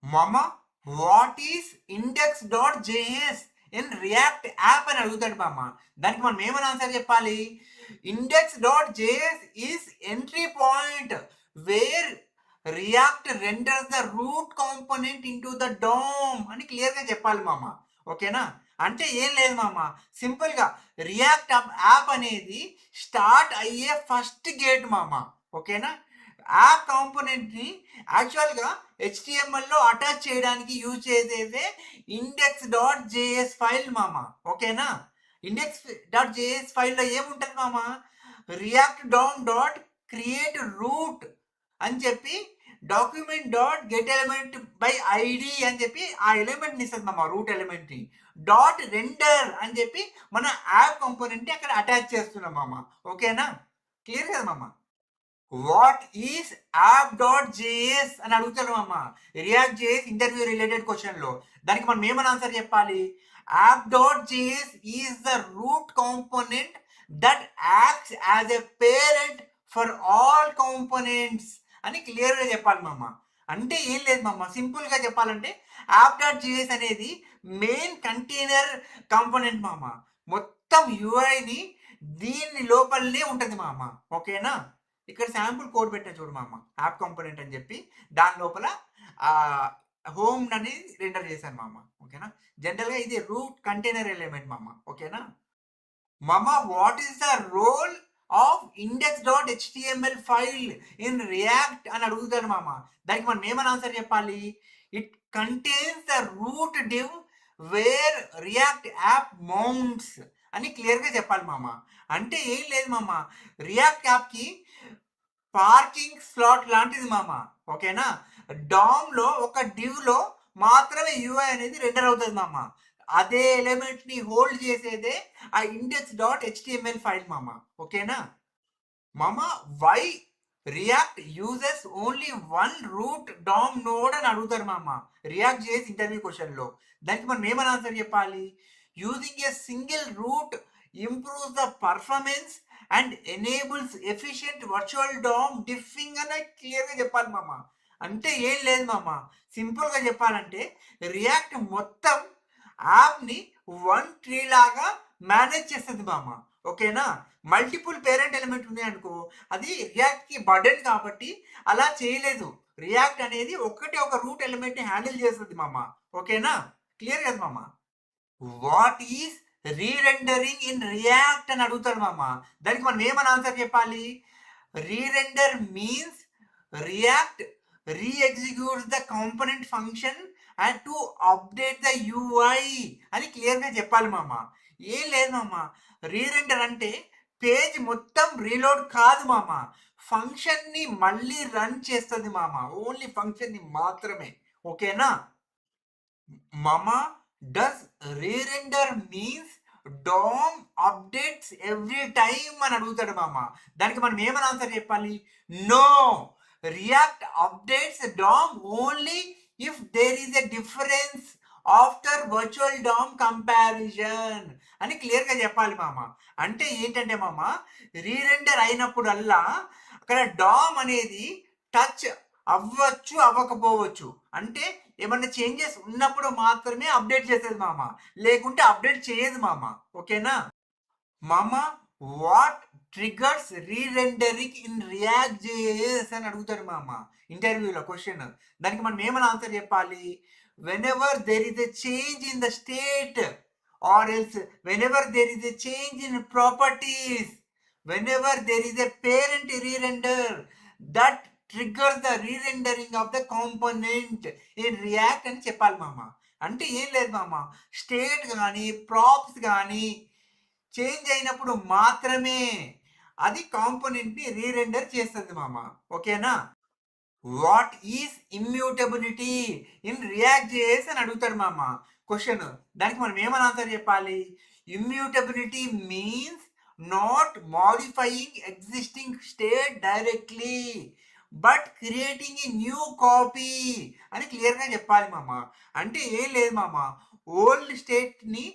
మమ what is index dot JS in react app అని అడుగుతాడు మామ. దానికి మనం ఏమని ఆన్సర్ చెప్పాలి? Index dot JS is entry point where react renders the route component into the dome అని క్లియర్గా చెప్పాలి మామ. ఓకేనా? అంటే ఏం లేదు మామ, సింపుల్గా రియాక్ట్ యాప్ అనేది స్టార్ట్ అయ్యే ఫస్ట్ గేట్ మామ. ఓకేనా? యాప్ కాంపోనెంట్ని యాక్చువల్గా హెచ్టిఎంఎల్లో అటాచ్ చేయడానికి యూజ్ చేసేదే ఇండెక్స్ డాట్ జేఎస్ ఫైల్ మామ. ఓకేనా? ఇండెక్స్ డాట్ జేఎస్ ఫైల్లో ఏముంటుంది మామ? React DOM dot create root అని చెప్పి document dot get element by ID అని చెప్పి ఆ ఎలిమెంట్ని ఇస్తుంది మామ, రూట్ ఎలిమెంట్ని. డాట్ రెండర్ అని చెప్పి మన యాప్ కాంపోనెంట్ని అక్కడ అటాచ్ చేస్తున్నాం మామ. ఓకేనా? క్లియర్ కదా మామ? What is app dot JS అని అడుగుతారు అమ్మ రియాక్ట్ జేఎస్ ఇంటర్వ్యూ రిలేటెడ్ క్వశ్చన్లో. దానికి మనం ఏమని ఆన్సర్ చెప్పాలి? App dot JS is the route component that acts as a parent for all components అని క్లియర్గా చెప్పాలి మామ. అంటే ఏం లేదు మామ, సింపుల్గా చెప్పాలంటే యాప్ డాట్ జేఎస్ అనేది మెయిన్ కంటైనర్ కాంపోనెంట్ మామ. మొత్తం యూఐని దీని లోపలనే ఉంటుంది మామ. ఓకేనా? ఇక్కడ శాంపుల్ కోడ్ పెట్టా చూడు మామ, యాప్ కాంపోనెంట్ అని చెప్పి దాని లోపల హోమ్ అనేది రెండర్ చేశాను మామ. ఓకేనా? జనరల్గా ఇది రూట్ కంటైనర్ ఎలిమెంట్ మామ. ఓకేనా మామ? What is the role of index dot HTML file in React అని అడుగుతాడు మామ. దానికి మనం ఏమని ఆన్సర్ చెప్పాలి? It contains the root div where React app mounts అని క్లియర్గా చెప్పాలి మామ. అంటే ఏం లేదు మామ, రియాక్ట్ యాప్కి పార్కింగ్ స్లాట్ లాంటిది మామ. ఓకేనా? డామ్లో ఒక డివ్లో మాత్రమే యూఐ అనేది రెండర్ అవుతుంది మామ. అదే ఎలిమెంట్ని హోల్డ్ చేసేదే ఆ ఇండెక్స్ డాట్ హెచ్టిఎంఎల్ ఫైల్ మామ. ఓకేనా మామ? Why React uses only one root DOM node అని అడుగుతారు మామ రియాక్ట్ చేసి ఇంటర్వ్యూ క్వశ్చన్లో. దానికి మనం ఏమని ఆన్సర్ చెప్పాలి? Using a single root improves the performance and enables efficient virtual DOM diffing అని క్లియర్గా చెప్పాలి మామ. అంటే ఏం లేదు మామ, సింపుల్గా చెప్పాలంటే రియాక్ట్ మొత్తం యాప్ని వన్ ట్రీ లాగా మేనేజ్ చేస్తుంది మామ. ఓకేనా? మల్టిపుల్ పేరెంట్ ఎలిమెంట్ ఉన్నాయి అనుకో, అది రియాక్ట్కి బర్డెన్ కాబట్టి అలా చేయలేదు. రియాక్ట్ అనేది ఒక్కటే ఒక రూట్ ఎలిమెంట్ని హ్యాండిల్ చేస్తుంది మామ. ఓకేనా? క్లియర్ కదా మామ? What is rerendering in React అని అడుగుతాడు మామ. దానికి మనం ఏమని ఆన్సర్ చెప్పాలి? Rerender means React reexecutes the component function and to update the UI అని క్లియర్గా చెప్పాలి మామ. ఏం లేదు మామ, రీరెండర్ అంటే పేజ్ మొత్తం రీలోడ్ కాదు మామ, ఫంక్షన్ని మళ్ళీ రన్ చేస్తుంది మామ, ఓన్లీ ఫంక్షన్ని మాత్రమే. ఓకేనా మామ? Does rerender means DOM updates every time అని అడుగుతాడు మామ. దానికి మనం ఏమని ఆన్సర్ చెప్పాలి? No, React updates DOM only if there is a difference after virtual DOM comparison అని క్లియర్గా చెప్పాలి మామ. అంటే ఏంటంటే మామ, రీరెండర్ అయినప్పుడల్లా అక్కడ డామ్ అనేది టచ్ అవ్వచ్చు అవ్వకపోవచ్చు, అంటే ఏమన్నా చేంజెస్ ఉన్నప్పుడు మాత్రమే అప్డేట్ చేసేది మామ, లేకుంటే అప్డేట్ చేయదు మామ. ఓకేనా మామ? What triggers rerendering in React JS అని అడుగుతాడు మామ ఇంటర్వ్యూలో క్వశ్చన్. దానికి మనం ఏమని ఆన్సర్ చెప్పాలి? Whenever there is a change in the state or else whenever there is a change in properties whenever there is a parent rerender that triggers the rerendering of the component in React అని చెప్పాలి మామ. అంటే ఏం లేదు మామ, state కానీ props కానీ change అయినప్పుడు మాత్రమే అది కాంపోనెంట్ని రీరెండర్ చేస్తుంది మామ. ఓకేనా? What is immutability in React JS అని అడుగుతాడు మామ క్వశ్చన్. దానికి మనం ఏమని ఆన్సర్ చెప్పాలి? Immutability means not modifying existing state directly but creating a new copy అని క్లియర్గా చెప్పాలి మామ. అంటే ఏం లేదు మామ, ఓల్డ్ స్టేట్ని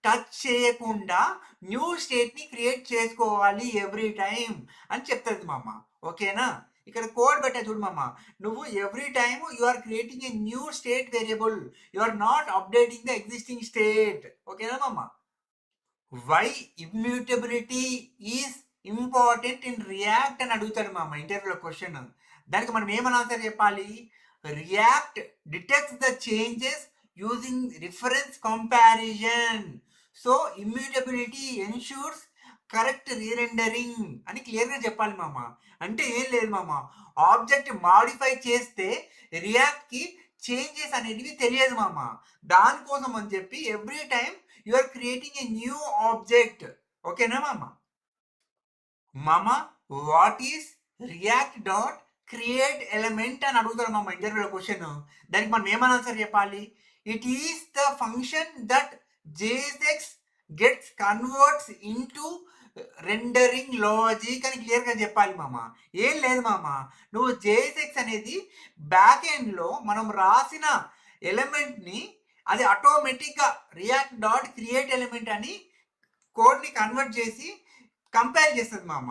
టచ్ చేయకుండా న్యూ స్టేట్ని క్రియేట్ చేసుకోవాలి ఎవ్రీ టైం అని చెప్తుంది మామ. ఓకేనా? ఇక్కడ కోడ్ పెట్టా చూడు మామ. నువ్వు every time you are creating a new state variable. You are not updating the existing state. ఓకేనా మామ? Why immutability is important in React అని అడుగుతాడు మామ ఇంటర్వ్యూలో క్వశ్చన్. దానికి మనం ఏమని ఆన్సర్ చెప్పాలి? React detects the changes using reference comparison. So immutability ensures correct rerendering అని క్లియర్గా చెప్పాలి మామ. అంటే ఏం లేదు మామ, ఆబ్జెక్ట్ మాడిఫై చేస్తే రియాక్ట్కి చేంజెస్ అనేటివి తెలియదు మామ. దానికోసం అని చెప్పి every time you are creating a new object. ఓకేనా మామ? మామ what is React dot create element అని అడుగుతారు మామ ఇంటర్వ్యూలో క్వశ్చన్. దానికి మనం ఏమని ఆన్సర్ చెప్పాలి? It is the function that JSX gets converts into rendering logic అని క్లియర్గా చెప్పాలి మామ. ఏం లేదు మామ, నువ్వు జేఎస్ఎక్స్ అనేది బ్యాక్ ఎండ్లో మనం రాసిన ఎలిమెంట్ని అది ఆటోమేటిక్గా రియాక్ట్ డాట్ క్రియేట్ ఎలిమెంట్ అని కోడ్ని కన్వర్ట్ చేసి కంపేర్ చేస్తుంది మామ.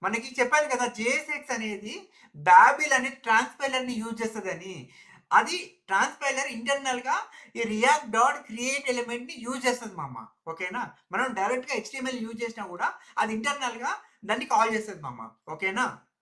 మనకి చెప్పాను కదా జేఎస్ఎక్స్ అనేది బాబిల్ అనే ట్రాన్స్పైలర్ని యూజ్ చేస్తుందని. అది ట్రాన్స్పైలర్ ఇంటర్నల్గా ఈ రియాక్ట్ డాట్ క్రియేట్ ఎలిమెంట్ని యూజ్ చేస్తుంది మామ. ఓకేనా? మనం డైరెక్ట్గా HTML యూజ్ చేసినా కూడా అది ఇంటర్నల్గా దాన్ని కాల్ చేస్తుంది మామ. ఓకేనా?